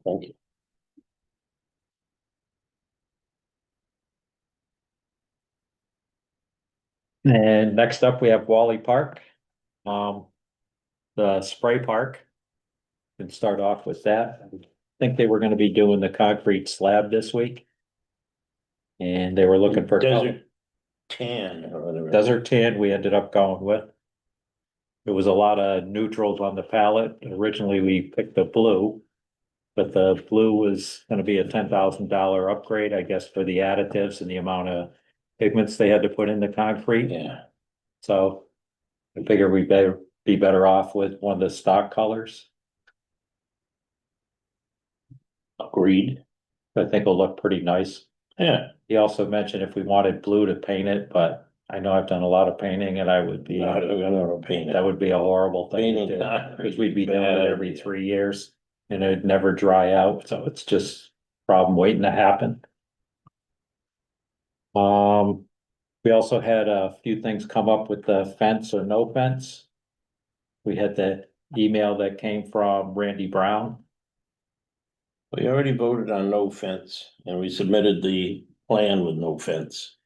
Thank you. And next up, we have Wally Park. The spray park. Can start off with that. I think they were gonna be doing the concrete slab this week. And they were looking for Desert tan or whatever. desert tan we ended up going with. There was a lot of neutrals on the palette. Originally, we picked the blue. But the blue was gonna be a $10,000 upgrade, I guess, for the additives and the amount of pigments they had to put in the concrete. Yeah, So I figure we better be better off with one of the stock colors. agreed. I think will look pretty nice. Yeah. He also mentioned if we wanted blue to paint it, but I know I've done a lot of painting and I would be, I don't paint that it. would be a horrible thing to Painting do. concrete, Because we'd be doing bad it every idea. 3 years and it'd never dry out, so it's just a problem waiting to happen. We also had a few things come up with the fence or no fence. We had the email that came from Randy Brown. We already voted on no fence and we submitted the plan with no fence.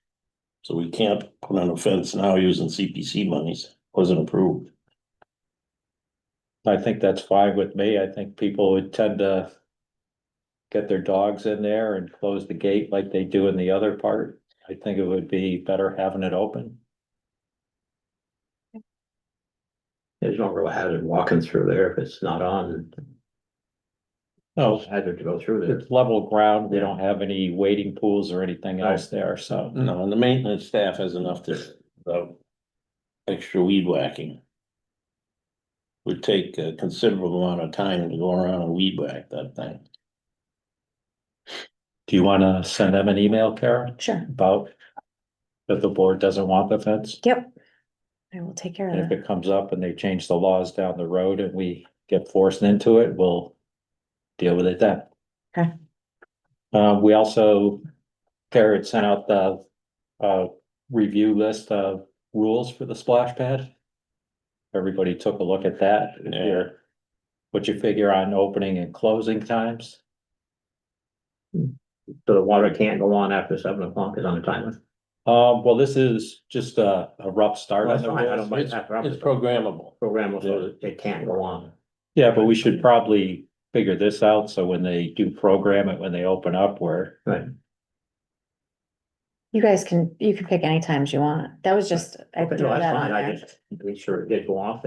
So we can't put on a fence now using CPC monies, wasn't approved. I think that's fine with me. I think people would tend to get their dogs in there and close the gate like they do in the other part. I think it would be better having it open. There's no real hazard walking through there if it's not on. No, Hazard to go through there. it's level ground. We don't have any wading pools or anything else there, so. No, and the maintenance staff has enough to, without extra weed whacking. Would take a considerable amount of time to go around and weed whack that thing. Do you wanna send them an email, Karen, Sure. about that the board doesn't want the fence? Yep. I will take care And of if that. it comes up and they change the laws down the road and we get forced into it, we'll deal with it then. Okay. We also, Karen sent out the review list of rules for the splash pad. Everybody took a look at that. Yeah. What you figure on opening and closing times? So the water can't go on after 7 o'clock is on the timer. Well, this is just a rough start Well, on that's the fine. I rules. don't mind It's, after it's programmable. programmable so that it can't go on. Yeah, but we should probably figure this out, so when they do program it, when they open up, where Right. You can pick any times you want. That was just, I Okay, threw no, that's that fine. on I there. just make sure it did go off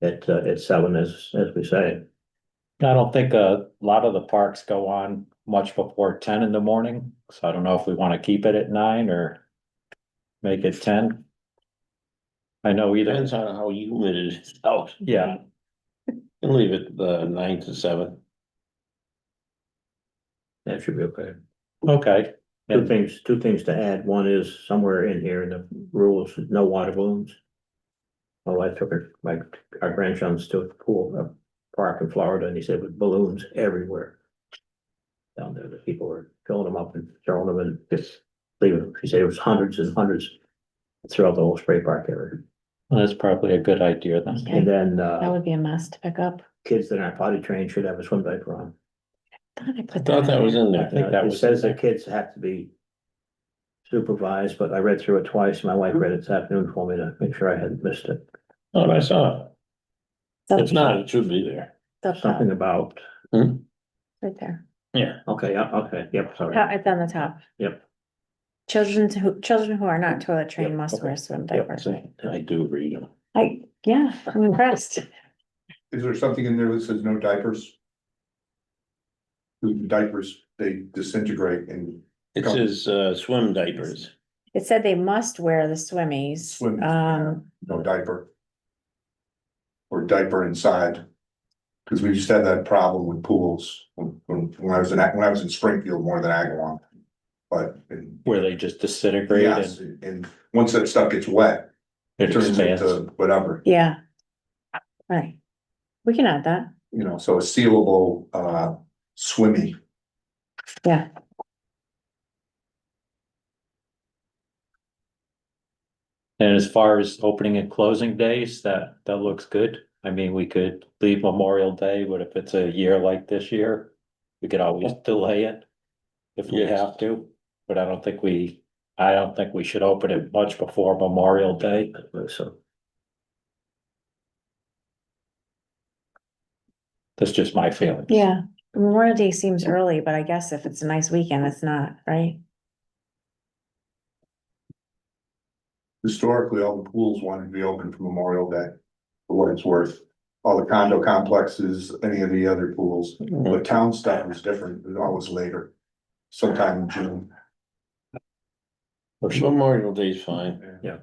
at 7 as we say. I don't think a lot of the parks go on much before 10 in the morning, so I don't know if we wanna keep it at 9 or make it 10. I know either, Depends on how humid it is out. yeah, And leave it 9 to 7. That should be okay. okay. Two things to add. One is somewhere in here in the rules, no water balloons. Oh, I took our grandsons to a pool, a park in Florida, and he said with balloons everywhere. Down there, the people were filling them up and throwing them and just leaving them. He said it was hundreds and hundreds throughout the whole spray park area. Well, that's probably a good idea then. Okay. And then, That would be a mess to pick up. kids that aren't potty trained should have a swim diaper on. Thought I put Thought that was there. in I there. think that It was says in that kids have to be supervised, but I read through it twice. My wife read it this afternoon for me to make sure I hadn't missed it. Oh, I saw it. It's If not, it should be there. up top, Something about, right there. Yeah. okay, yeah, okay, yep, sorry. It's on the top. Yep. Children who are not toilet trained Yep, must okay. wear swim Yep, diapers. I do read them. Yeah, I'm impressed. Is there something in there that says no diapers? The diapers, they disintegrate and It says swim diapers. It said they must wear the swimmies. swim, no diaper. Or diaper inside. Cause we used to have that problem with pools when I was in Springfield more than Agawam. But, Where they just disintegrate yes, and and once that stuff gets wet, it it turns expands. into whatever, Yeah. Right. We can add that. you know, so a sealable, swimmy. Yeah. And as far as opening and closing days, that looks good. I mean, we could leave Memorial Day, but if it's a year like this year, we could always delay it. If we Yes. have to, but I don't think we should open it much before Memorial Day. So, That's just my feelings. Yeah, Memorial Day seems early, but I guess if it's a nice weekend, it's not, right? Historically, all the pools wanted to be open for Memorial Day, for what it's worth. All the condo complexes, any of the other pools, but town stuff was different, it was always later. Sometime in June. For sure. Memorial Day's fine. yeah.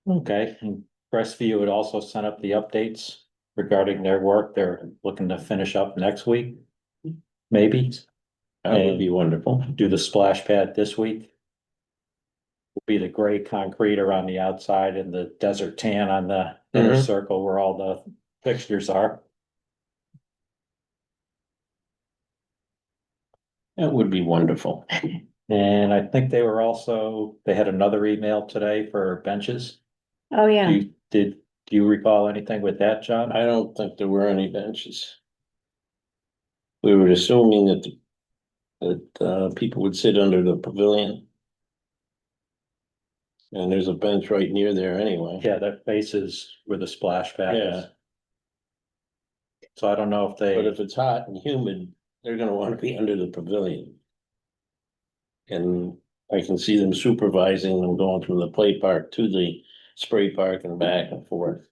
Okay, and Crestview would also send up the updates regarding their work. They're looking to finish up next week. Maybe That would be wonderful. do the splash pad this week. Will be the gray concrete around the outside and the desert tan on the inner Mhm. circle where all the fixtures are. That would be wonderful. And I think they had another email today for benches. Oh, yeah. Do you recall anything with that, John? I don't think there were any benches. We were assuming that people would sit under the pavilion. And there's a bench right near there anyway. Yeah, that faces where the splash pad is. Yeah. So I don't know if But they, if it's hot and humid, they're gonna wanna be under the pavilion. And I can see them supervising them going from the play park to the spray park and back and forth.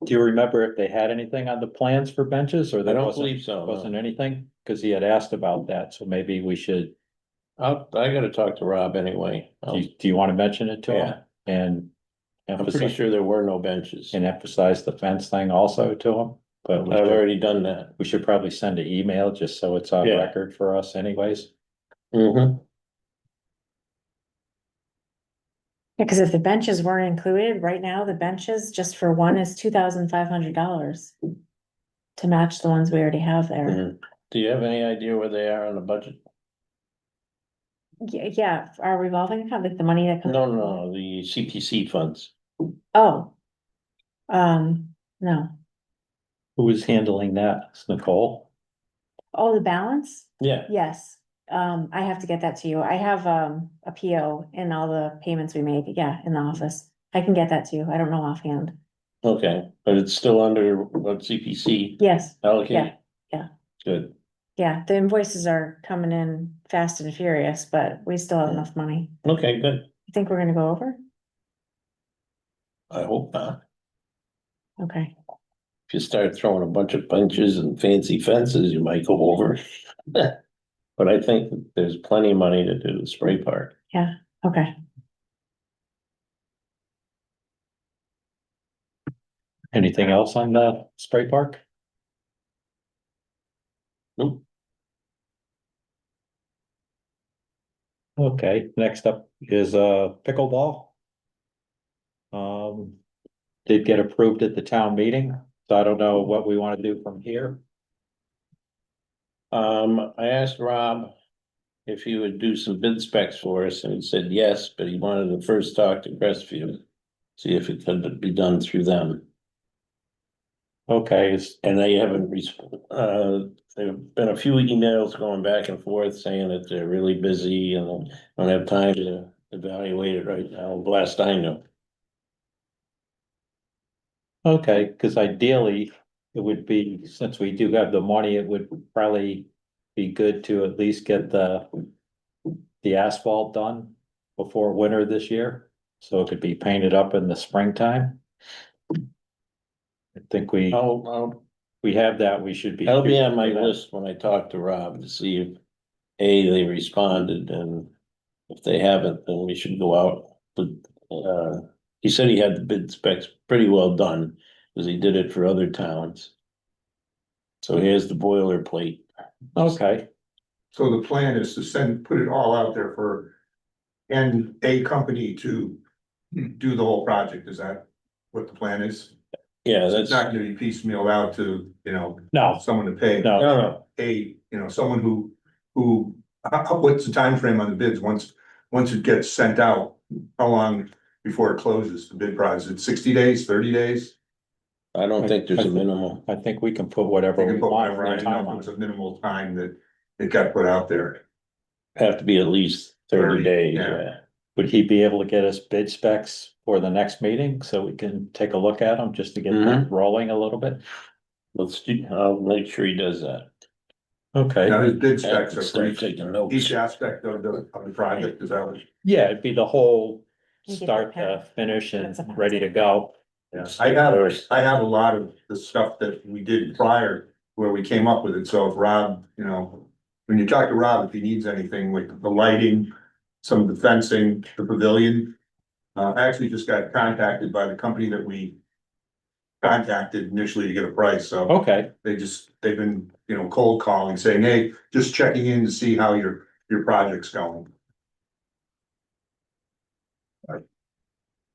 do you remember if they had anything on the plans for benches or I there don't wasn't, believe so. no. wasn't anything? Cause he had asked about that, so maybe we should, I gotta talk to Rob anyway. do you wanna mention it to him? Yeah. And I'm pretty emphasize, sure there were no benches. and emphasize the fence thing also to him? But I've already done that. we should probably send an email just so it's on Yeah. record for us anyways. Mm-hmm. Yeah, cause if the benches weren't included, right now, the benches just for one is $2,500. To match the ones we already have there. Mm-hmm. Do you have any idea where they are on the budget? Yeah, our revolving account, like the money that comes. No, the CPC funds. Oh. No. Who is handling that? It's Nicole? Oh, the balance? Yeah, Yes. I have to get that to you. I have, a PO and all the payments we made, yeah, in the office. I can get that to you. I don't know offhand. okay, but it's still under what CPC Yes, allocated? yeah. Good. yeah, the invoices are coming in fast and furious, but we still have enough money. Okay, good. You think we're gonna go over? I hope not. Okay, If you start throwing a bunch of benches and fancy fences, you might go over. But I think there's plenty of money to do the spray park. okay. Anything else on the spray park? Nope. Okay, next up is pickleball. Did get approved at the town meeting, so I don't know what we want to do from here. I asked Rob if he would do some bid specs for us, and he said yes, but he wanted to first talk to Crestview. See if it could be done through them, Okay, and they haven't there've been a few emails going back and forth saying that they're really busy and don't have time to evaluate it right now, last I know. okay, because ideally, it would be, since we do have the money, it would probably be good to at least get the asphalt done before winter this year, so it could be painted up in the springtime. I think we have that, we should be. That'll be on my shooting for that. list when I talk to Rob to see if, A, they responded, and if they haven't, then we should go out. But, he said he had the bid specs pretty well done, because he did it for other towns. So here's the boilerplate. Okay, So the plan is to put it all out there for, and a company to do the whole project, is that what the plan is? Yeah, It's that's, not gonna be piecemeal out to, no, someone to pay. no, no, Someone what's the time frame on the bids, once once it gets sent out, how long before it closes, the bid price? Is it 60 days, 30 days? I don't think there's a minimum. I think we can put whatever You we can put want whatever, for I a didn't know if it timeline. was a minimal time that it got put out there. Have to be at least 30 days, yeah. yeah. Would he be able to get us bid specs for the next meeting so we can take a look at them just to get them rolling a little bit? I'll make sure he does that. Okay, Now, his bid And specs are for start each, taking notes. each aspect of the project, is that what? yeah, it'd be the whole You get the start pen. to finish and That's a pen. ready to go. Yeah, I have a lot of the stuff that we did prior where we came up with it, so if Rob, you know, when you talk to Rob, if he needs anything, like the lighting, some of the fencing, the pavilion. I actually just got contacted by the company that we contacted initially to get a price, so Okay, they've been, you know, cold calling, saying, hey, just checking in to see how your project's going.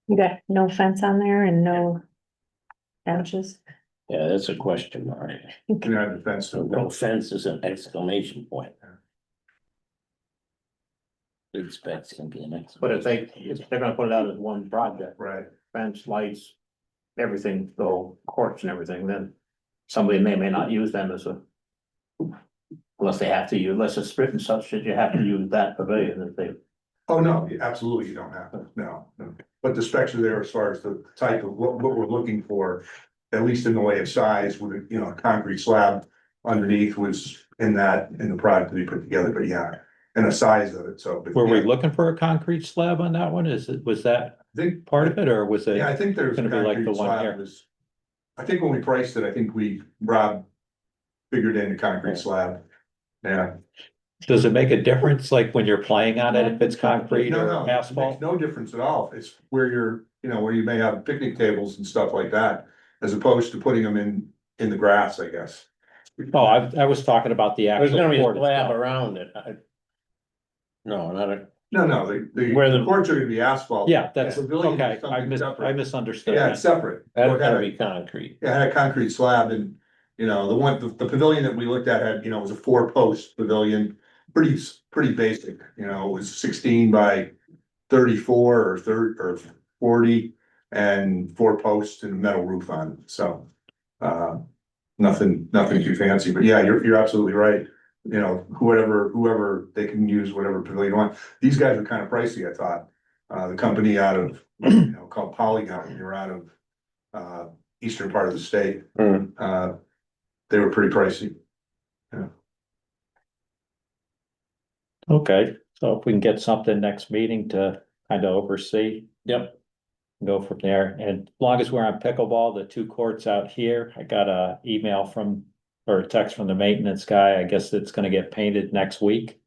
You got no fence on there and no benches? Yeah, that's a question mark. You know, the fence. So no fence is an exclamation point. Bid specs can be an But exclamation. if they're gonna put it out as one project, Right. fence, lights, everything, the whole courts and everything, then somebody may not use them as a. Unless they have to use, unless it's written such that you have to use that pavilion if they. Oh, no, absolutely, you don't have to, no. But the specs are there as far as the type of what we're looking for, at least in the way of size with, you know, a concrete slab underneath was in the product to be put together, but yeah, and the size of it, so. But were we yeah, looking for a concrete slab on that one? Was that I think, part of it or was it? yeah, I think there's. gonna be like the concrete one slab here? was- I think when we priced it, I think Rob figured in the concrete slab. Yeah. Does it make a difference, like when you're playing on it, if it's concrete No, or no, it makes asphalt? no difference at all. It's where you're, you know, where you may have picnic tables and stuff like that, as opposed to putting them in the grass, I guess. Oh, I was talking about the There's actual gonna be a court slab itself. around it. No, not a, No, Where the the- courts are gonna be asphalt. Yeah, that's, The pavilion is okay, I something separate. misunderstood Yeah, that. it's separate. So that's it had gonna a- be concrete. Yeah, it had a concrete slab and, you know, the pavilion that we looked at had, you know, was a 4-post pavilion. Pretty basic, you know, it was 16 by 34 or 30 or 40 and 4 posts and a metal roof on it, so. Nothing too fancy, but yeah, you're absolutely right. You know, whoever they can use whatever pavilion you want. These guys are kind of pricey, I thought. The company out of, you know, called Polygon, they're out of eastern part of the state. They were pretty pricey. Okay, so if we can get something next meeting to kind of oversee. Yep. Go from there, and as long as we're on pickleball, the 2 courts out here, I got a email from, or a text from the maintenance guy, I guess it's gonna get painted next week.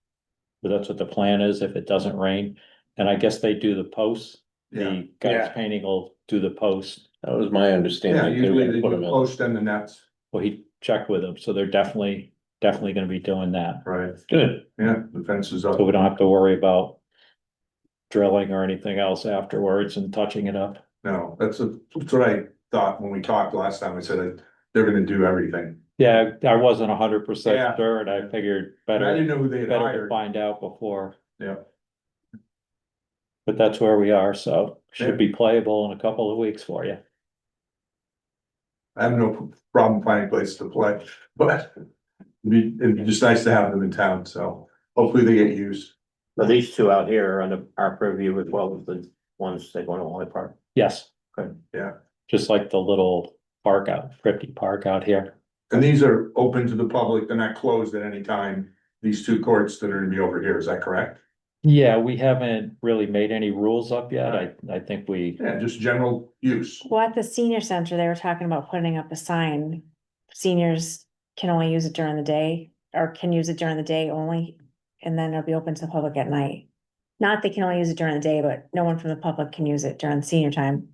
But that's what the plan is, if it doesn't rain, and I guess they do the posts, Yeah, the guys Yeah. painting will do the post. That was my yeah, understanding. They were usually gonna they put do 'em in. post and the nets. Well, he checked with them, so they're definitely gonna be doing that, Right. Good. Yeah, the fence is up. so we don't have to worry about drilling or anything else afterwards and touching it up. No, that's what I thought when we talked last time. I said that they're gonna do everything. Yeah, I wasn't Yeah. 100% sure, and I figured And I didn't better know who they had to hired. find out before. Yeah. But that's where we are, so Yeah. should be playable in a couple of weeks for you. I have no problem finding places to play, but it'd be just nice to have them in town, so hopefully they get used. But these two out here are under our purview as well as the ones that go to Wally Park. Yes. Good. Yeah. Just like the little park out, cryptic park out here. And these are open to the public, they're not closed at any time, these 2 courts that are gonna be over here, is that correct? Yeah, we haven't really made any rules up yet. I think we, Yeah, just general use. Well, at the senior center, they were talking about putting up a sign. Seniors can only use it during the day, or can use it during the day only, and then it'll be open to the public at night. Not they can only use it during the day, but no one from the public can use it during the senior time.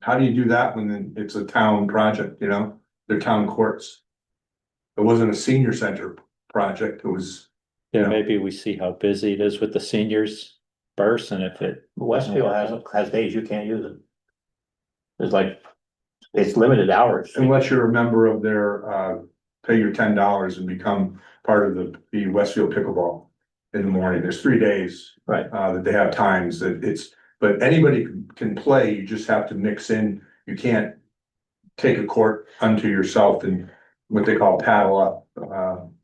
How do you do that when it's a town project, you know, they're town courts? It wasn't a senior center project, it was, yeah, Yeah. maybe we see how busy it is with the seniors first, and if it. Westfield has days you can't use it. It's like, it's limited hours. unless you're a member of their, pay your $10 and become part of the Westfield pickleball. in the morning. There's 3 days. Right. That they have times that but anybody can play, you just have to mix in, you can't take a court unto yourself and what they call paddle up,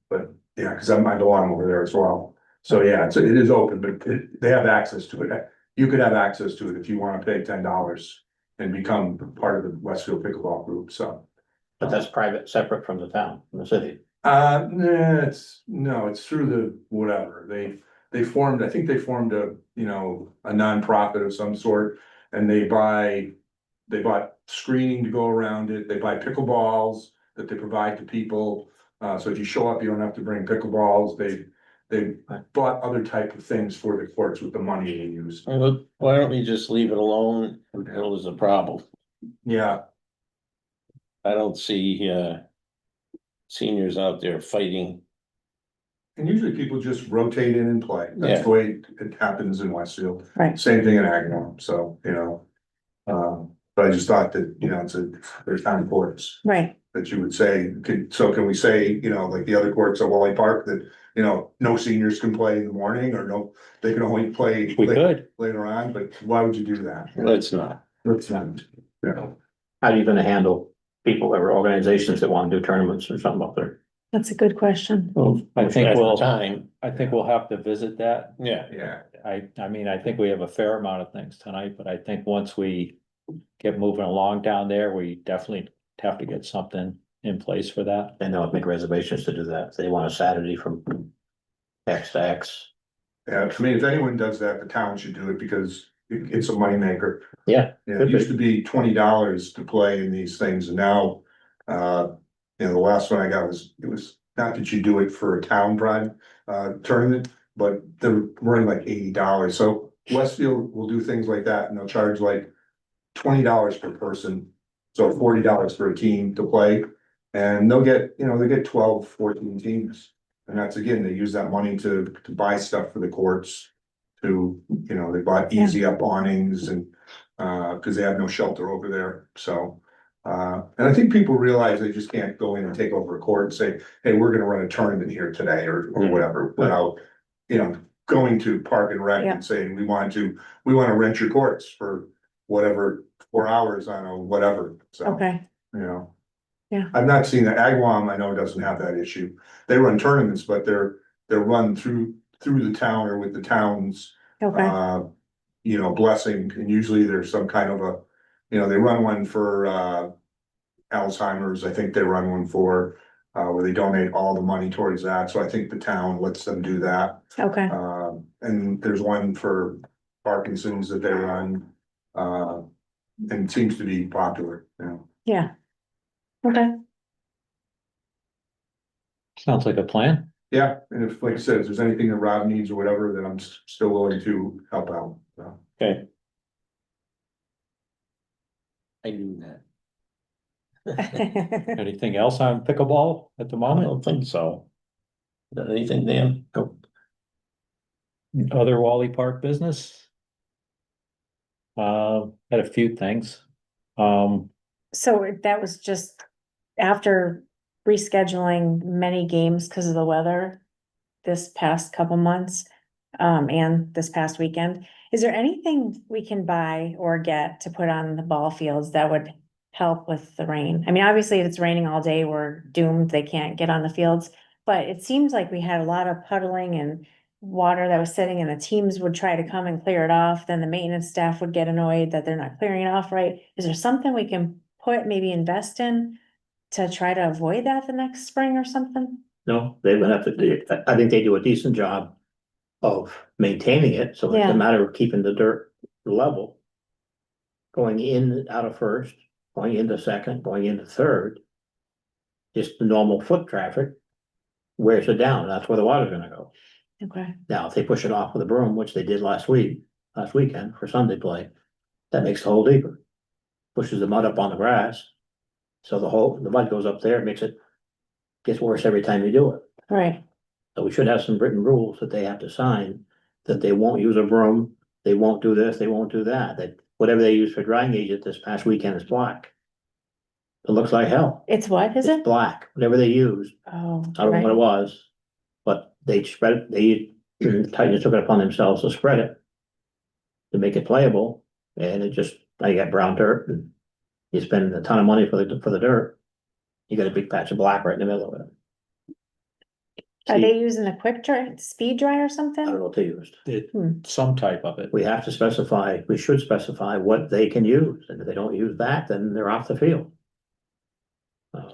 but yeah, cause I belong over there as well. So yeah, it is open, but they have access to it. You could have access to it if you wanna pay $10 and become part of the Westfield pickleball group, so. But that's private, separate from the town, from the city. Nah, it's through the whatever, they formed, I think they formed a, a nonprofit of some sort. And they bought screening to go around it, they buy pickleballs that they provide to people. So if you show up, you don't have to bring pickleballs, they bought other type of things for the courts with the money they use. Well, why don't we just leave it alone until there's a problem? Yeah, I don't see, seniors out there fighting. and usually people just rotate in and play, that's Yeah. the way it happens in Westfield. Right. Same thing in Agawam, so, but I just thought that, there's town courts Right, that you would say, can we say, like the other courts at Wally Park that, no seniors can play in the morning or no, they can only play. We could. Later on, but why would you do that? Let's not. Let's not. Yeah, How are you gonna handle people or organizations that wanna do tournaments or something up there? that's a good question. Well, I think after we'll- time, I think we'll have to visit that. yeah. yeah, I mean, I think we have a fair amount of things tonight, but I think once we get moving along down there, we definitely have to get something in place for that. And they'll make reservations to do that. If they want a Saturday from X to X. yeah, I mean, if anyone does that, the town should do it because it's a moneymaker. Yeah. Yeah, it used to be $20 to play in these things and now, the last one I got it was not that you do it for a town pride, tournament, but they're running like $80. So Westfield will do things like that and they'll charge like $20 per person. So $40 for a team to play and they'll get, they get 12, 14 teams. And that's again, they use that money to buy stuff for the courts. They bought easy up awnings and, cause they have no shelter over there, so. And I think people realize they just can't go in and take over a court and say, hey, we're gonna run a tournament here today or whatever, without, going to Park and Rec Yeah. and saying, we want to rent your courts for whatever, 4 hours on a whatever, so. Okay, Yeah. I've not seen that. Agawam, I know doesn't have that issue. They run tournaments, but they're run through the town or with the town's okay, blessing, and usually there's some kind of a, they run one for Alzheimer's, I think they run one for where they donate all the money towards that, so I think the town lets them do that. okay, And there's one for Parkinson's that they run, and it seems to be popular, yeah. Okay, Sounds like a plan. Yeah, and if, like I said, if there's anything that Rob needs or whatever, then I'm still willing to help out, so. Okay. I knew that. Anything else on pickleball at the I moment? don't think so. Is that anything, Dan? Other Wally Park business? Had a few things. so that was just after rescheduling many games because of the weather this past couple months, and this past weekend. Is there anything we can buy or get to put on the ball fields that would help with the rain? I mean, obviously, if it's raining all day, we're doomed, they can't get on the fields. But it seems like we had a lot of puddling and water that was sitting and the teams would try to come and clear it off, then the maintenance staff would get annoyed that they're not clearing it off right. Is there something we can maybe invest in to try to avoid that the next spring or something? No, they would have to do, I think they do a decent job of maintaining it, so it's Yeah. a matter of keeping the dirt level. Going in, out of first, going into second, going into third. Just the normal foot traffic wears it down, that's where the water's gonna go. Okay, Now, if they push it off with a broom, which they did last weekend for Sunday play, that makes the hole deeper. Pushes the mud up on the grass. So the mud goes up there, gets worse every time you do it. right, So we should have some written rules that they have to sign, that they won't use a broom, they won't do this, they won't do that, that whatever they use for drying agent this past weekend is black. It looks like hell. it's what, is It's it? black, whatever they use, Oh, I don't know what it right. was, but they spread it, they Titans took it upon themselves to spread it. To make it playable, and it just, now you got brown dirt, and you spend a ton of money for the dirt. You got a big patch of black right in the middle of it. Are See, they using a quick dry, speed dry or I don't something? know what they used. Some type of it. We have to specify, we should specify what they can use, and if they don't use that, then they're off the field. I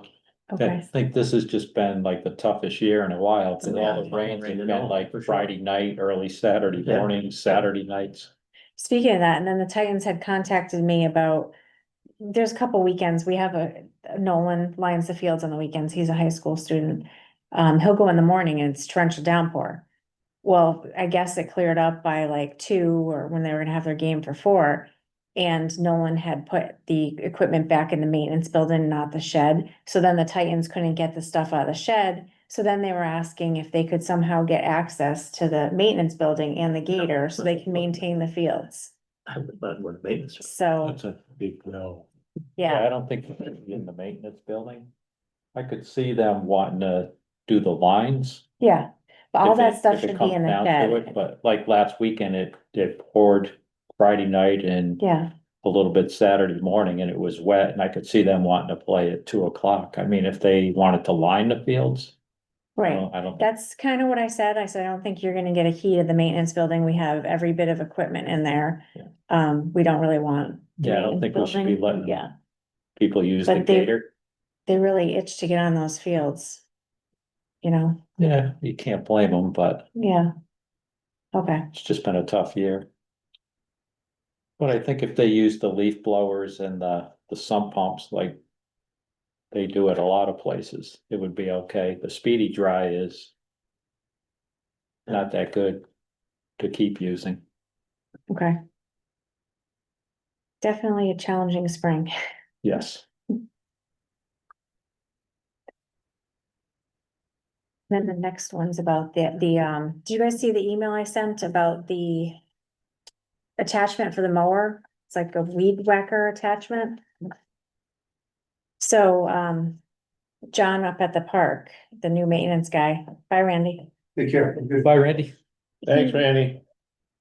Okay, think this has just been like the toughest year in a while, because Yeah, all the rains rain have and been all, like for sure. Friday night, early Saturday Yeah. morning, Saturday nights. speaking of that, and then the Titans had contacted me about, there's a couple weekends, we have a Nolan lines the fields on the weekends, he's a high school student. He'll go in the morning and it's torrential downpour. Well, I guess it cleared up by like 2 or when they were gonna have their game for 4. And Nolan had put the equipment back in the maintenance building, not the shed. So then the Titans couldn't get the stuff out of the shed. So then they were asking if they could somehow get access to the maintenance building and the gator so they can maintain the fields. I would, but with maintenance. So, That's a big no. Yeah, yeah, I don't think it should be in the maintenance building. I could see them wanting to do the lines. yeah. But all if that it- stuff if it should be comes in the down to it, shed. But like last weekend, it poured Friday night and Yeah, a little bit Saturday morning, and it was wet, and I could see them wanting to play at 2 o'clock. I mean, if they wanted to line the fields. right. I don't. That's kind of what I said. I said, I don't think you're gonna get a key to the maintenance building. We have every bit of equipment in there. Yeah. We don't really want. the Yeah, I don't think we maintenance should be building. letting Yeah, people use the But they- gator. they really itch to get on those fields. You know, Yeah, you can't blame them, but yeah. Okay, it's just been a tough year. But I think if they use the leaf blowers and the sump pumps like they do at a lot of places, it would be okay. The speedy dry is not that good to keep using. okay. Definitely a challenging spring. Yes. Then the next one's about do you guys see the email I sent about the attachment for the mower? It's like a weed whacker attachment. So, John up at the park, the new maintenance guy, bye Randy. Take care. Bye, Randy. Thanks, Randy.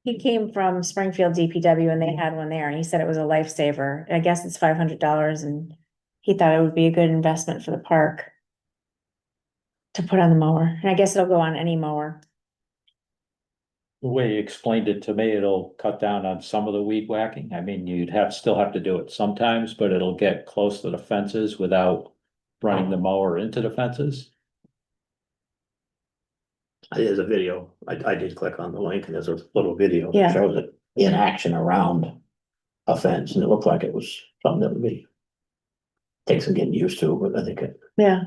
He came from Springfield DPW and they had one there and he said it was a lifesaver. I guess it's $500 and he thought it would be a good investment for the park to put on the mower. And I guess it'll go on any mower. The way you explained it to me, it'll cut down on some of the weed whacking. I mean, still have to do it sometimes, but it'll get close to the fences without running the mower into the fences. There's a video, I did click on the link and there's a little video Yeah. that shows it in action around a fence, and it looked like it was something that would be. Take some getting used to, but I think it, Yeah,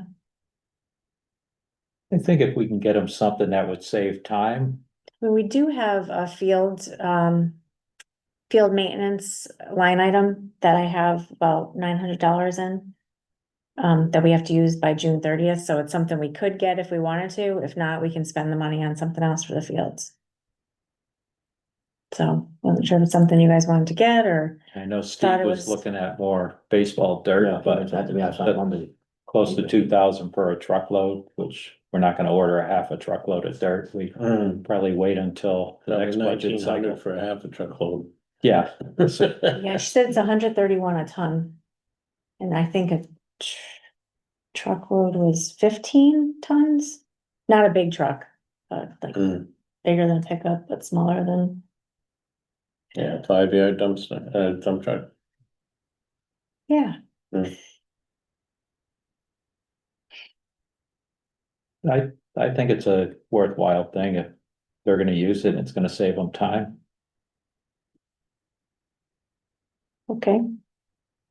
I think if we can get them something that would save time. well, we do have a field maintenance line item that I have about $900 in. That we have to use by June 30th, so it's something we could get if we wanted to. If not, we can spend the money on something else for the fields. So, wasn't sure if it's something you guys wanted to get or, I know Thought Steve it was was- looking at more baseball yeah, dirt, but but that to me, I saw somebody. close to 2,000 per a truckload, which we're not gonna order a half a truckload of dirt. We probably wait until the next budget 1,900 cycle. for a half a truckload. Yeah, yeah, she said it's 131 a ton. And I think a truckload was 15 tons, not a big truck, but like Mm. bigger than a pickup, but smaller than, Yeah, 5-yard dumpster, dump truck. yeah. I think it's a worthwhile thing if they're gonna use it and it's gonna save them time. Okay,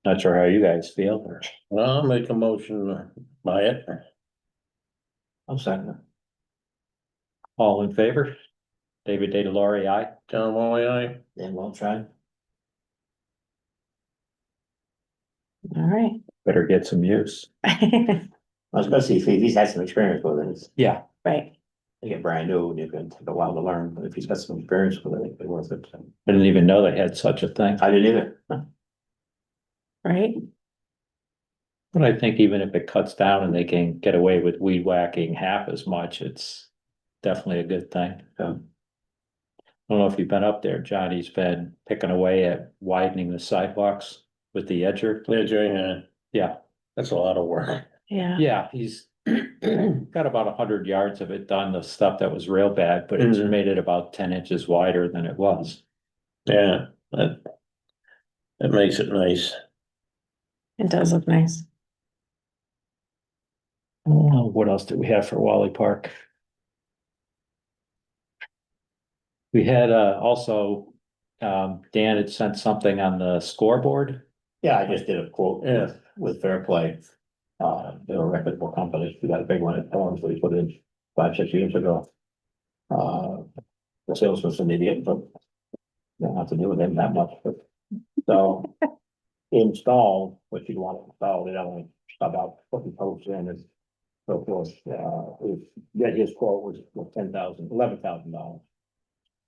Not sure how you guys feel. Well, I'll make a motion to buy it. I'm second. All in favor? David DeLaurie, aye. John Wally, aye. Then we'll try. all right. Better get some use. Especially if he's had some experience with it, it's, Yeah, Right, they get brand new and it can take a while to learn, but if he's got some experience with it, it'd be worth it. I didn't even know they had such a thing. I didn't either. right, But I think even if it cuts down and they can get away with weed whacking half as much, it's definitely a good thing. don't know if you've been up there, John, he's been picking away at widening the sidewalks with the edger. Yeah, That's a lot of work. Yeah, yeah, he's got about 100 yards of it done, the stuff that was real bad, but it's Mhm. made it about 10 inches wider than it was. Yeah, that makes it nice. it does look nice. Oh, what else did we have for Wally Park? We had also, Dan had sent something on the scoreboard. Yeah, I just did a quote Yeah. with Fair Play. They're a reputable company. We got a big one at Thorns, we put in 5, 6 years ago. The salesman's an idiot, but don't have to deal with him that much, but so. Install what you want to install, it only about putting posts in and so forth. Get his quote was $11,000.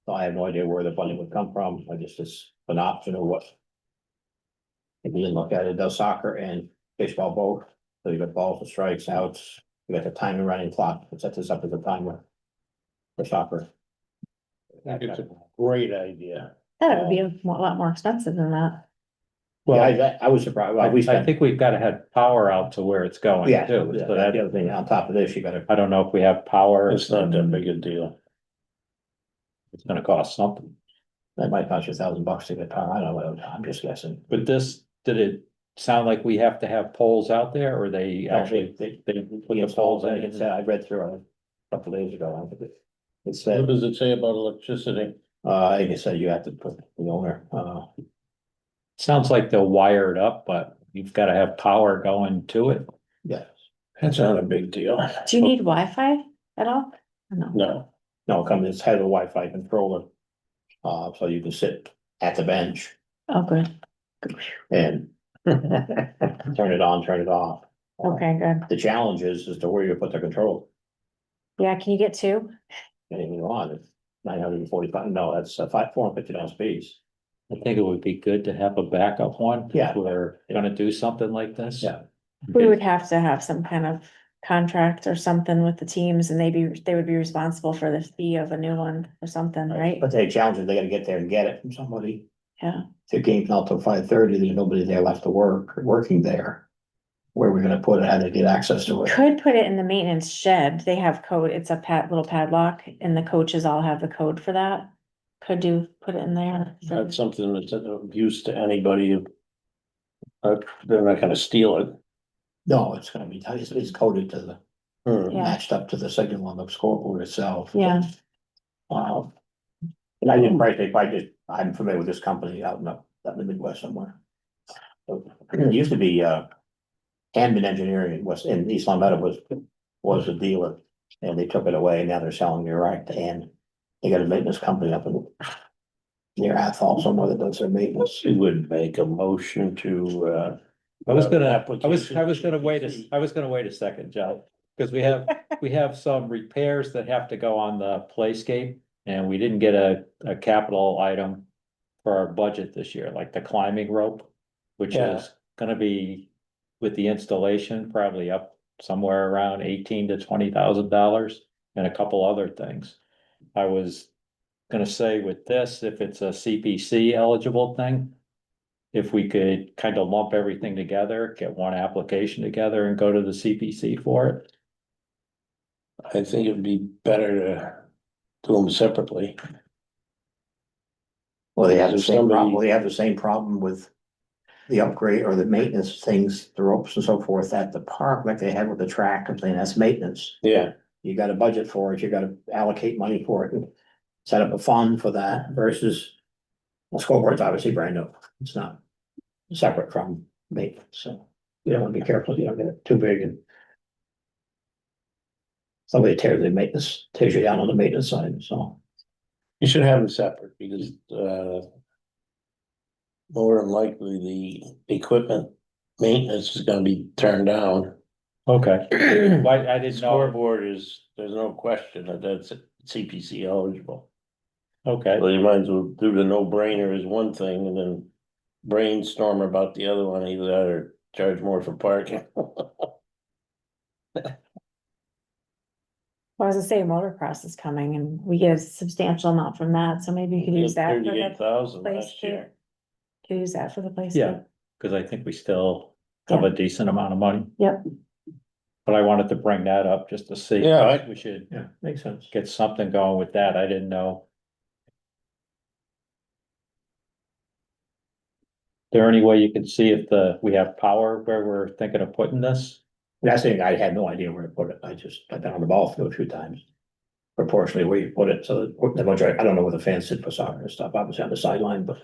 So I have no idea where the funding would come from. I just, it's an option of what. If you didn't look at it, it does soccer and baseball both. So you got balls and strikes, outs, you got the timer running clock, it sets this up as a timer. For soccer. It's a great idea. That would be a lot more expensive than that. Yeah, I was surprised. Well, we I spent, think we've got to have power out to where it's going yeah, too. that's So the that, other thing. On top of this, you gotta, I don't know if we have power. It's not that big a deal. It's gonna cost something. that might cost you $1,000 to get power. I don't know, I'm just guessing. But this, did it sound like we have to have poles out there or they actually, They put the poles in, it said, I read through it a couple days ago. I think it What said, does it say about electricity? I think it said you have to put the owner, sounds like they'll wire it up, but you've got to have power going to it. yes. That's not a big deal. Do you need Wi-Fi at all? Or no? No, No, it comes, it has a Wi-Fi controller. So you can sit at the bench Oh, good. and turn it on, turn it off. Okay, good. The challenge is to where you put the control. Yeah, can you get two? Anything you want, it's 945, no, that's a $450 piece. I think it would be good to have a backup one. Yeah. If we're gonna do something like this. Yeah. We would have to have some kind of contract or something with the teams and they would be responsible for the fee of a new one or something, right? But the challenge is they gotta get there and get it from somebody. Yeah, If the game's not till 5:30, there's nobody there left to working there. Where we're gonna put it, how to get access to it. could put it in the maintenance shed. They have code, it's a little padlock and the coaches all have the code for that. Could you put it in there? that's something that's of use to anybody. They're not gonna steal it. No, it's gonna be, it's coded to the, Hmm. Yeah. matched up to the signal on the scoreboard itself. Yeah, And I didn't write, I'm familiar with this company out in the Midwest somewhere. It used to be, Hamden Engineering in East Long Meadow was a dealer. And they took it away, now they're selling direct, and they got a maintenance company up in near Athol somewhere that does their maintenance. She would make a motion to, I was gonna wait a second, Joe, because we have some repairs that have to go on the playscape. And we didn't get a capital item for our budget this year, like the climbing rope, which Yeah. is gonna be with the installation, probably up somewhere around $18,000 to $20,000 and a couple other things. I was gonna say with this, if it's a CPC eligible thing, if we could kind of lump everything together, get one application together and go to the CPC for it. I think it'd be better to do them separately. Well, they have the There's same problem, somebody- they have the same problem with the upgrade or the maintenance things, the ropes and so forth at the park, like they had with the track, I'm saying that's maintenance. Yeah, You got a budget for it, you gotta allocate money for it and set up a fund for that versus. The scoreboard's obviously brand new, it's not separate from maintenance, so you don't wanna be careful, you don't get it too big and. Somebody tears you down on the maintenance side, so. you should have them separate because, more than likely the equipment maintenance is gonna be turned down. Okay. Why, I didn't know, Scoreboard there's no question that's CPC eligible. okay, Well, you might as well do the no-brainer is one thing and then brainstorm about the other one, either that or charge more for parking. Well, I was gonna say motocross is coming and we get a substantial amount from that, so maybe you could use that for the 38,000 place last too. year. Could use that for the place. Yeah. too. Cause I think we still have a decent amount of money, Yep, but I wanted to bring that up just to see. Yeah, We should Yeah, makes sense. get something going with that. I didn't know. There any way you can see if we have power where we're thinking of putting this? That's the thing, I had no idea where to put it. I've been on the ball field a few times. Proportionally where you put it, so the majority, I don't know where the fans sit for soccer and stuff, obviously on the sideline, but.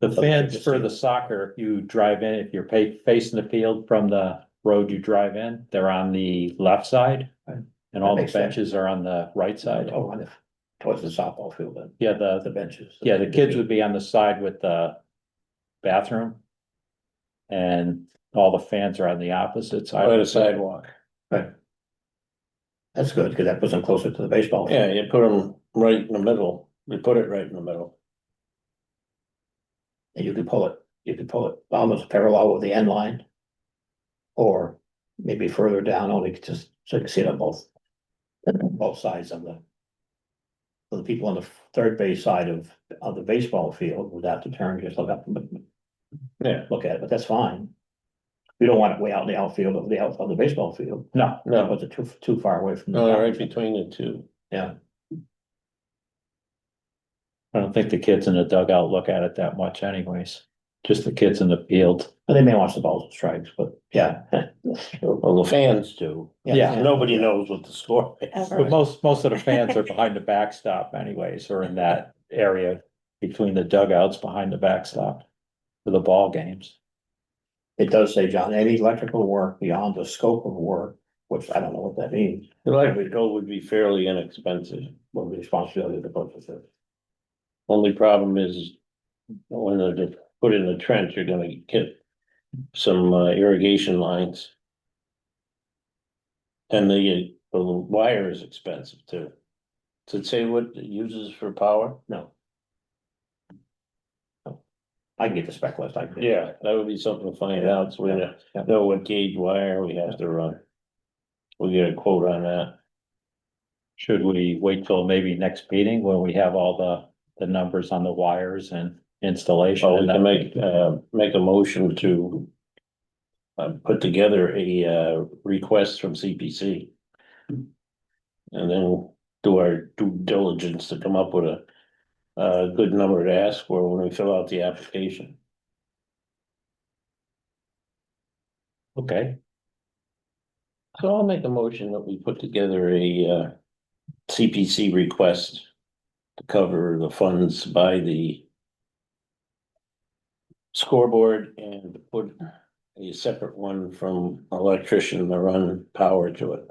The But fans just for see- the soccer, you drive in, if you're facing the field from the road you drive in, they're on the left side. Right. And all That the makes sense. benches are on the right side. Oh, on the, towards the softball field, then, Yeah, the benches. the kids would be on the side with the bathroom. And all the fans are on the opposite side. by the sidewalk. Right. That's good, because that puts them closer to the baseball. Yeah, you put them right in the middle. You put it right in the middle. And you could pull it almost parallel with the end line. Or maybe further down, only just so you can see it on both sides of the. So the people on the third base side of the baseball field would have to turn, just look up, Yeah, look at it, but that's fine. We don't want it way out in the outfield of the baseball field. No, no, But it's too far away from. the no, ground. right between the two. Yeah, I don't think the kids in the dugout look at it that much anyways. Just the kids in the field. but they may watch the balls and strikes, but yeah. Well, the fans do. Yeah. Nobody knows what the score is. Ever. But most of the fans are behind the backstop anyways, or in that area between the dugouts behind the backstop for the ball games. It does say, John, any electrical work beyond the scope of work, which I don't know what that means, Electrical would be fairly inexpensive. will be responsibility of the purchaser. Only problem is when they put in the trench, you're gonna get some irrigation lines. And the wire is expensive too. Does it say what it uses for power? No. No. I can get the spec list, I can. Yeah, that would be something to find out, so we know what gauge wire we have to run. We'll get a quote on that. Should we wait till maybe next meeting when we have all the numbers on the wires and installation? Well, we and can that? make a motion to. Put together a request from CPC. And then do our due diligence to come up with a good number to ask for when we fill out the application. Okay, So I'll make a motion that we put together a CPC request to cover the funds by the scoreboard and put a separate one from electrician to run power to it.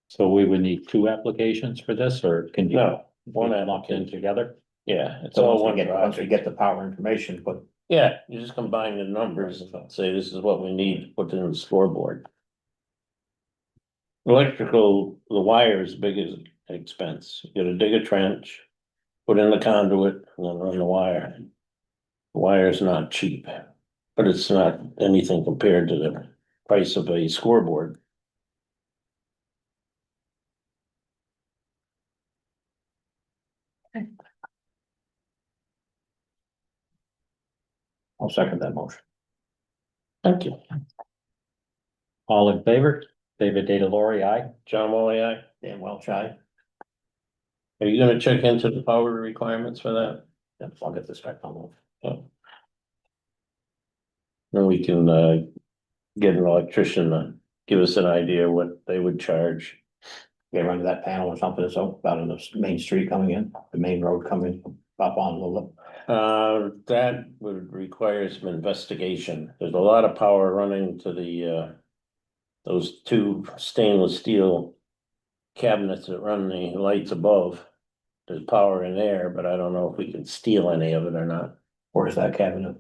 so we would need two applications for this, or can you? No, one be lumped in application. together? Yeah, it's So all once one we project. get the power information, but Yeah, you just combine the numbers and say this is what we need to put in the scoreboard. Electrical, the wire is big as expense. You gotta dig a trench, put in the conduit, and then run the wire. The wire is not cheap, but it's not anything compared to the price of a scoreboard. I'll second that motion. Thank you. All in favor? David Data Lori, aye. John Molly, aye. Dan Welch, aye. Are you gonna check into the power requirements for that? Then I'll get the spec on Then we can get an electrician to give us an idea what they would charge. Get around to that panel or something, so out on the main street coming in, the main road coming up on the. That would require some investigation. There's a lot of power running to the those two stainless steel cabinets that run the lights above. There's power in there, but I don't know if we can steal any of it or not. Where's that cabinet?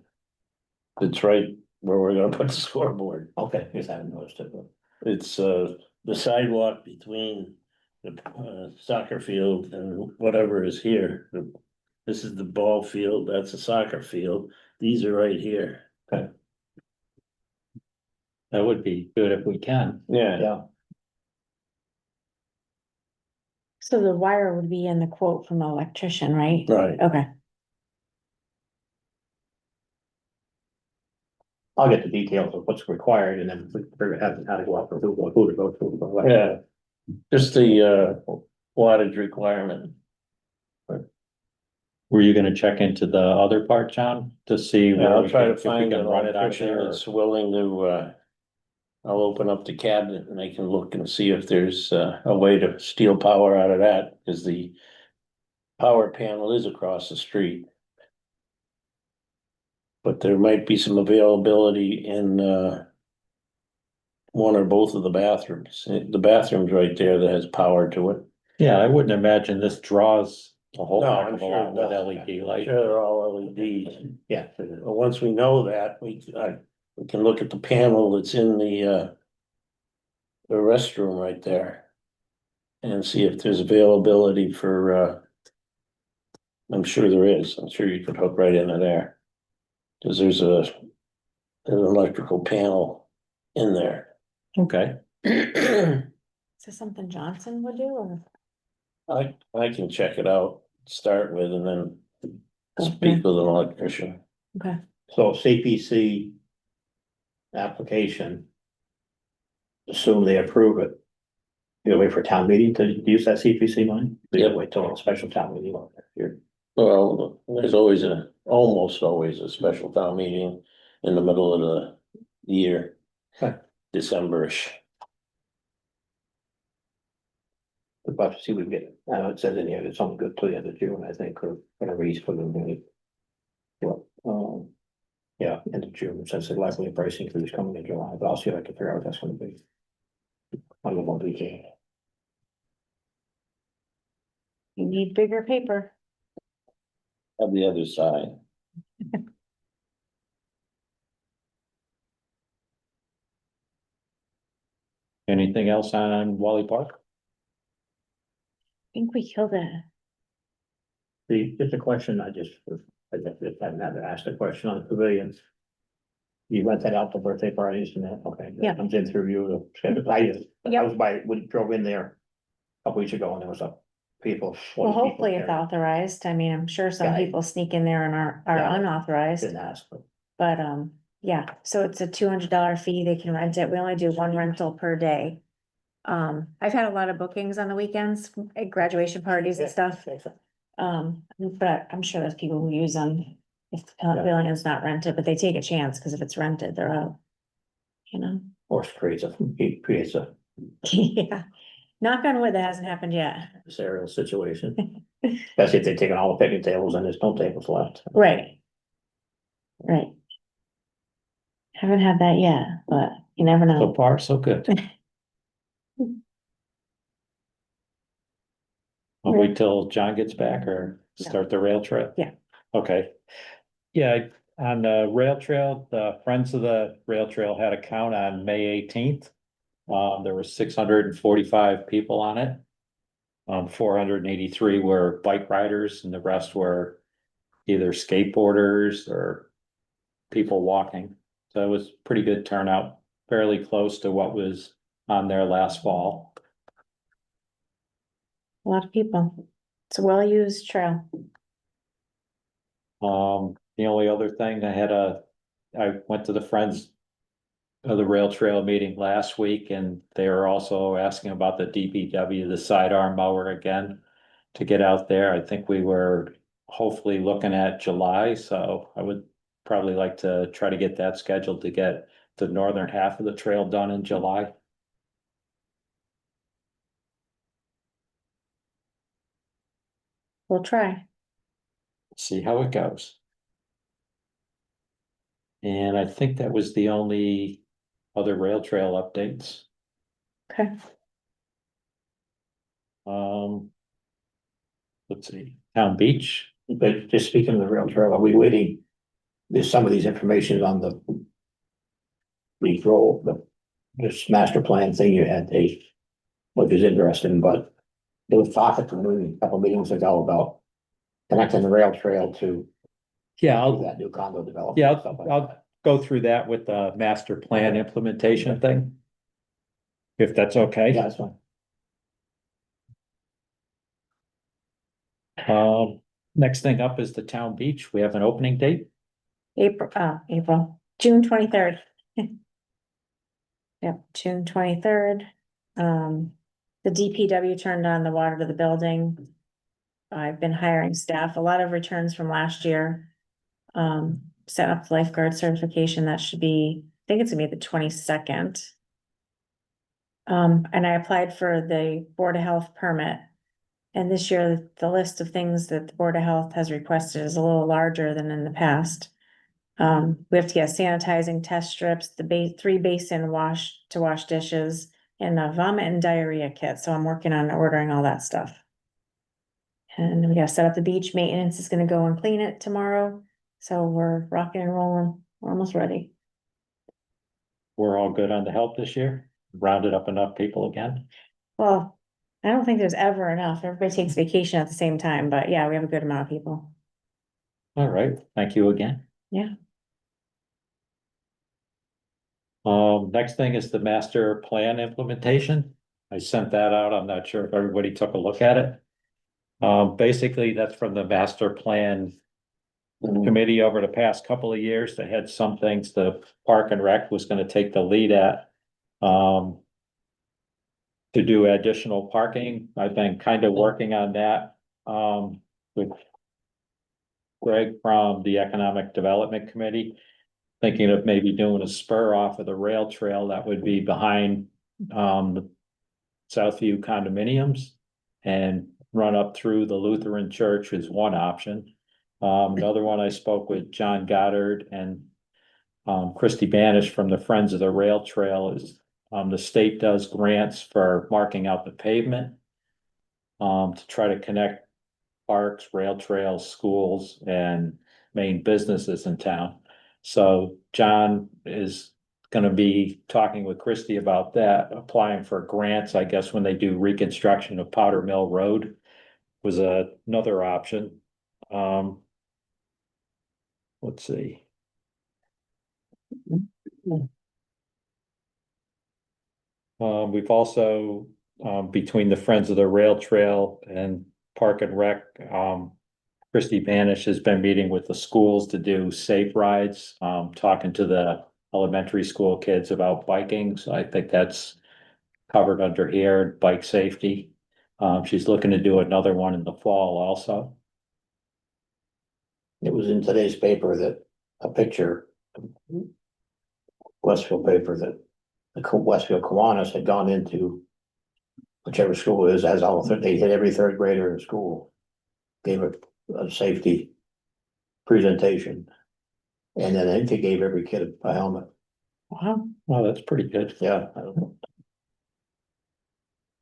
It's right where we're gonna put the scoreboard. Okay, just haven't noticed it, but It's the sidewalk between the soccer field and whatever is here. This is the ball field, that's a soccer field. These are right here. And That would be good if we can. Yeah, Yeah, So the wire would be in the quote from the electrician, right? right. Okay, I'll get the details of what's required and then we figure out how to go out for who to go through. Yeah. Just the wattage requirement. Were you gonna check into the other part, John, to see Yeah, where I'll we try can, to if we find can an run it out electrician there? that's willing to, I'll open up the cabinet and they can look and see if there's a way to steal power out of that, because the power panel is across the street. But there might be some availability in one or both of the bathrooms. The bathroom's right there that has power to it. Yeah, I wouldn't imagine this draws a whole No, heck I'm of a sure lot it with does. LED light. Sure, they're all LEDs. Yeah. But once we know that, we can look at the panel that's in the restroom right there. And see if there's availability for, I'm sure there is. I'm sure you could hook right into there. Cause there's an electrical panel in there. Okay, is this something Johnson would do or? I can check it out, start with, and then Go speak from with an electrician. Okay, So CPC application. Assume they approve it. You wait for town meeting to use that CPC money? You Yep. wait till a special town meeting on next year. Well, there's almost always a special town meeting in the middle of the year. Okay. December-ish. We'd love to see if we can get, I know it says in here, it's something good till the end of June, I think, or whatever he's put in there. Well, yeah, end of June, since the likely price increase coming in July, but I'll see if I can figure out what that's gonna be. On the monthly thing. you need bigger paper. Have the other side. anything else on Wally Park? I think we killed it. Just a question, I haven't had to ask the question on the pavilions. You rent that out for birthday parties and that, okay? that Yeah. Comes in through you, I Yeah. was we drove in there a couple weeks ago and there was a people. Well, 40 people hopefully it's there. authorized. I mean, I'm sure some Yeah. people sneak in there and are Yeah. unauthorized, Didn't ask, but but, yeah, so it's a $200 fee. They can rent it. We only do one rental per day. I've had a lot of bookings on the weekends at graduation parties and stuff. But I'm sure there's people who use them if the pavilion is not rented, but they take a chance, cause if it's rented, they're out. You know, horse creates a yeah, knock on wood, that hasn't happened yet. serial situation. Especially if they've taken all the picnic tables and there's no tables left. Right. Right. Haven't had that yet, but you never So know. far, so good. I'll wait till John gets back or No. start the rail trail? Yeah. Okay. Yeah, on the rail trail, the Friends of the Rail Trail had a count on May 18th. There were 645 people on it. 483 were bike riders and the rest were either skateboarders or people walking. So it was pretty good turnout, fairly close to what was on there last fall. A lot of people. It's a well-used trail. The only other thing I went to the Friends of the Rail Trail meeting last week and they were also asking about the DPW, the sidearm mower again. To get out there, I think we were hopefully looking at July, so I would probably like to try to get that scheduled to get the northern half of the trail done in July. We'll try. See how it goes. And I think that was the only other rail trail updates. Okay. Let's see, Town Beach. But just speaking of the rail trail, are we waiting? There's some of these information on the role, this master plan thing you had, which is interesting, but there was talk at the meeting, a couple meetings ago about connecting the rail trail to Yeah, that new condo development. Yeah, and stuff like I'll that. go through that with the master plan implementation thing. If that's okay. Yeah, that's fine. Next thing up is the town beach. We have an opening date. June 23rd. Yep, June 23rd. The DPW turned on the water to the building. I've been hiring staff, a lot of returns from last year. Set up lifeguard certification, that should be, I think it's gonna be the 22nd. And I applied for the Board of Health permit. And this year, the list of things that the Board of Health has requested is a little larger than in the past. We have to get sanitizing test strips, the 3 basin wash to wash dishes, and a vomit and diarrhea kit, so I'm working on ordering all that stuff. And we gotta set up the beach, maintenance is gonna go and clean it tomorrow, so we're rocking and rolling, we're almost ready. We're all good on the help this year. Rounded up enough people again. Well, I don't think there's ever enough, everybody takes vacation at the same time, but yeah, we have a good amount of people. All right, thank you again. Yeah. Next thing is the master plan implementation. I sent that out. I'm not sure if everybody took a look at it. Basically, that's from the master plan committee over the past couple of years. They had some things the Park and Rec was gonna take the lead at. To do additional parking. I've been kind of working on that, with Greg from the Economic Development Committee. Thinking of maybe doing a spur off of the rail trail that would be behind, the Southview condominiums. And run up through the Lutheran church is one option. Another one, I spoke with John Goddard and Christy Banish from the Friends of the Rail Trail is, the state does grants for marking out the pavement. To try to connect parks, rail trails, schools, and main businesses in town. So John is gonna be talking with Christie about that, applying for grants, I guess, when they do reconstruction of Powder Mill Road was another option. Let's see. We've also, between the Friends of the Rail Trail and Park and Rec, Christy Banish has been meeting with the schools to do safe rides, talking to the elementary school kids about biking, so I think that's covered under here, bike safety. She's looking to do another one in the fall also. It was in today's paper that a picture. Westfield paper that the Westfield Kiwanis had gone into. Whichever school it is, as all, they hit every third grader in school. Gave a safety presentation. And then I think they gave every kid a helmet. Wow. Well, that's pretty good. Yeah.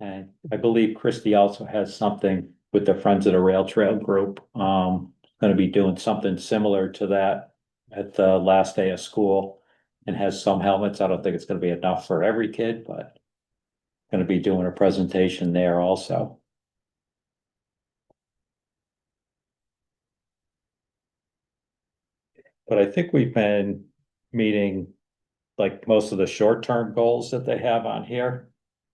And I believe Christie also has something with the Friends of the Rail Trail group, gonna be doing something similar to that at the last day of school. And has some helmets. I don't think it's gonna be enough for every kid, but gonna be doing a presentation there also. But I think we've been meeting like most of the short-term goals that they have on here.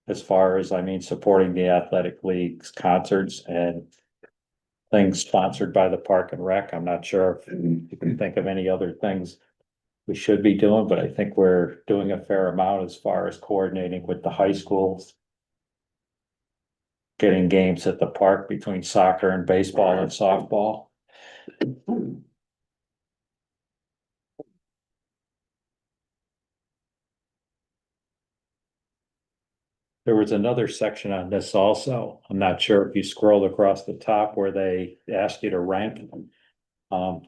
As far as, I mean, supporting the athletic leagues, concerts and things sponsored by the Park and Rec. I'm not sure if you can think of any other things we should be doing, but I think we're doing a fair amount as far as coordinating with the high schools. Getting games at the park between soccer and baseball and softball. There was another section on this also. I'm not sure if you scrolled across the top where they asked you to rank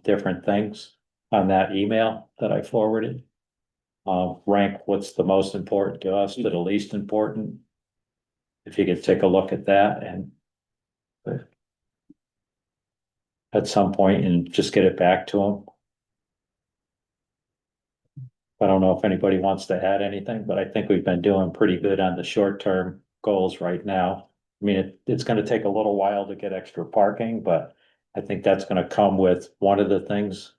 different things on that email that I forwarded. Rank what's the most important to us to the least important. If you could take a look at that and at some point and just get it back to them. I don't know if anybody wants to add anything, but I think we've been doing pretty good on the short-term goals right now. I mean, it's gonna take a little while to get extra parking, but I think that's gonna come with one of the things.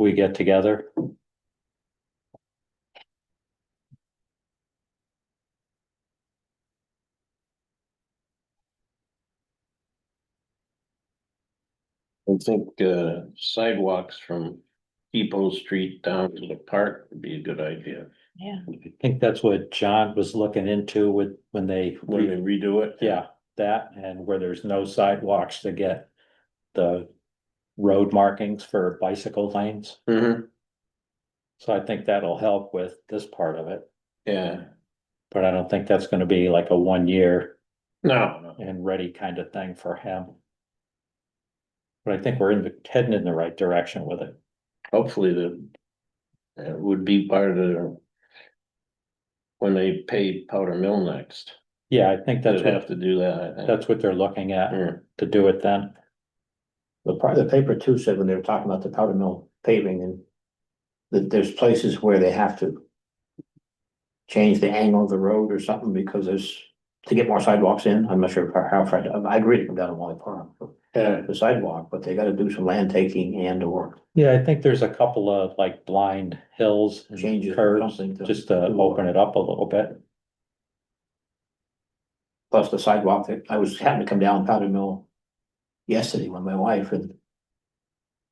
we get together. I think sidewalks from Depot Street down to the park would be a good idea. Yeah. I think that's what John was looking into with, when they. When they redo it. Yeah, that, and where there's no sidewalks to get the road markings for bicycle lanes. Mm-hmm, So I think that'll help with this part of it, yeah, but I don't think that's gonna be like a 1 year no, and ready kind of thing for him. But I think we're heading in the right direction with it. hopefully it would be part of when they pay Powder Mill next. Yeah, I think They'd that's have what, to do that, I think. that's what they're looking at Yeah. to do it then. The part of the paper too said when they were talking about the powder mill paving and that there's places where they have to change the angle of the road or something because there's, to get more sidewalks in. I'm not sure how far, I agree to come down to Wally Park, Yeah, the sidewalk, but they gotta do some land taking and or Yeah, I think there's a couple of like blind hills and changes or curves, something to. just to open it up a little bit. Plus the sidewalk that I was having to come down Powder Mill yesterday with my wife and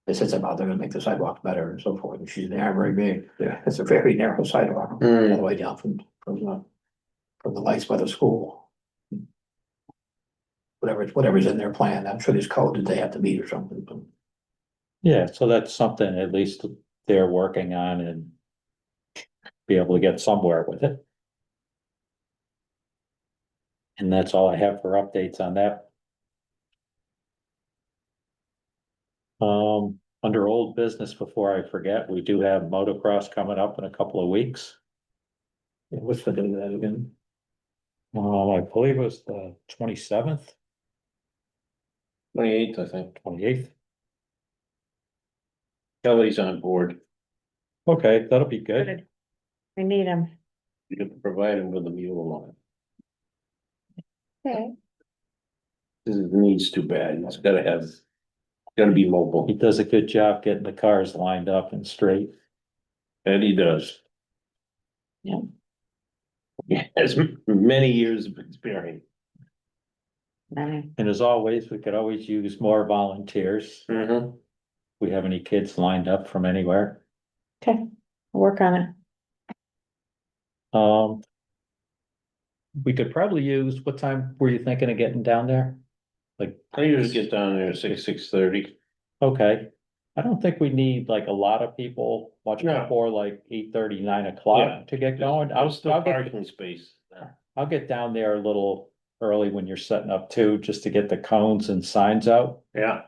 they said something about they're gonna make the sidewalk better and so forth. And she's there very big. Yeah, it's a very narrow sidewalk all Mm. the way down from the lights by the school. Whatever's in their plan. I'm sure there's code that they have to meet or something, but Yeah, so that's something at least they're working on and be able to get somewhere with it. And that's all I have for updates on that. Under old business, before I forget, we do have motocross coming up in a couple of weeks. yeah, what's the date of that again? I believe it was the 27th, 28th, I think. 28th. Kelly's on board. Okay, that'll be good. Good. We need them. You can provide him with a mule on it. Okay. His knee's too bad. He's gotta be He mobile. does a good job getting the cars lined up and straight. And he does. Yeah. He has many years of experience. Many. And as always, we could always use more volunteers. Mm-hmm. We have any kids lined up from anywhere? Okay, I'll work on it. Um. We could probably use, what time were you thinking of getting down there? Like, I usually get down there at 6:30. okay, I don't think we need like a lot of people much No. before like 8:30, 9 Yeah. o'clock to get going. There's still I'll get, parking space. I'll get down there a little early when you're setting up too, just to get the cones and signs out. Yeah,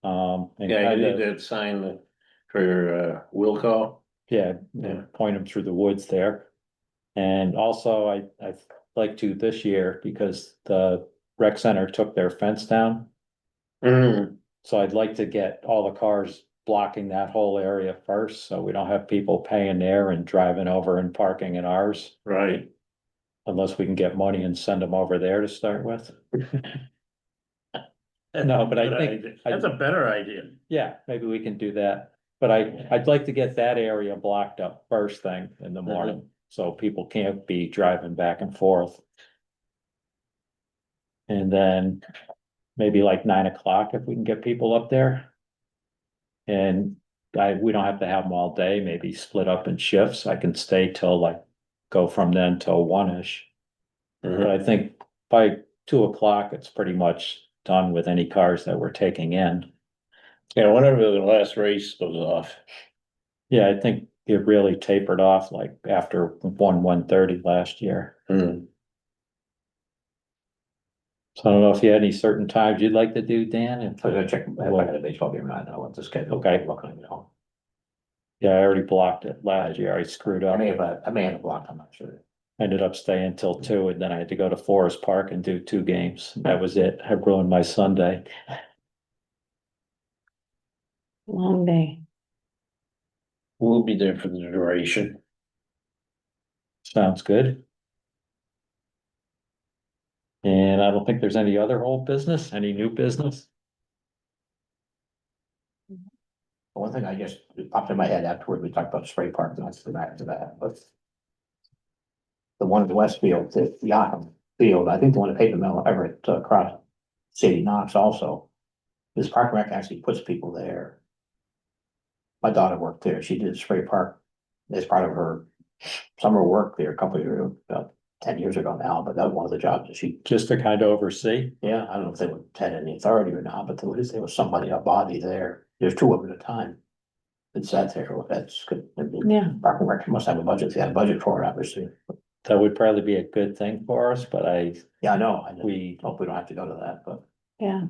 And yeah, you kind need of, that sign for Wilco. yeah, Yeah. point them through the woods there. And also I'd like to this year because the rec center took their fence down. Mm, So I'd like to get all the cars blocking that whole area first, so we don't have people paying there and driving over and parking in ours. right. Unless we can get money and send them over there to start with. No, but I Good think- idea. That's a better idea. Yeah, maybe we can do that. But I'd like to get that area blocked up first thing in the morning, so people can't be driving back and forth. And then maybe like 9 o'clock if we can get people up there. And we don't have to have them all day, maybe split up in shifts. I can stay till like, go from then till 1-ish. But Mhm. I think by 2 o'clock, it's pretty much done with any cars that we're taking in. Yeah, whenever the last race goes off. Yeah, I think it really tapered off like after 1:30 last year. Mm. So I don't know if you had any certain times you'd like to do, Dan? I'm gonna check, if I got a baseball game, I know what the schedule. Okay. Looking, you know. Yeah, I already blocked it last year. I screwed I up. may have a block, I'm not sure. Ended up staying till 2 and then I had to go to Forest Park and do 2 games. That was it. I ruined my Sunday. Long day. We'll be there for the duration. Sounds good. And I don't think there's any other old business, any new business? One thing I just it popped in my head afterward, we talked about spray park, not to go back to that, but. The one in the Westfield, the Yacht Field, I think the one at Pavement Mill, Everett, across City Knox also. This park and rec actually puts people there. My daughter worked there, she did spray park as part of her summer work there a couple of years, about 10 years ago now, but that was one of the jobs that she, Just to kind of oversee. yeah, I don't know if they had any authority or not, but there was somebody, a body there, there's two of them at a time. That sat there, well, that's good. I mean, Yeah. Park and Rec must have a budget, they had a budget for it, obviously. That would probably be a good thing for us, but Yeah, I know, I we hope we don't have to go to that, but, Yeah,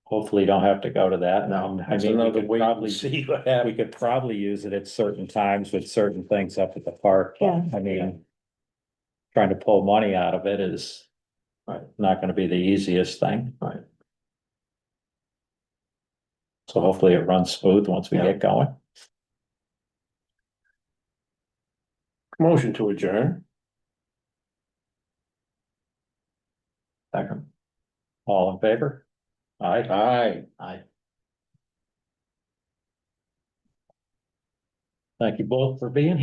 hopefully don't have to go to that. No, I That's mean, we another could wait and probably, see what we happens. could probably use it at certain times with certain things up at the park. But, Yeah. I mean, trying to pull money out of it is Right. not gonna be the easiest thing. right, So hopefully it runs smooth once we Yeah. get going. Motion to adjourn. second, All in favor? Aye. Aye. I. Thank you both for being here.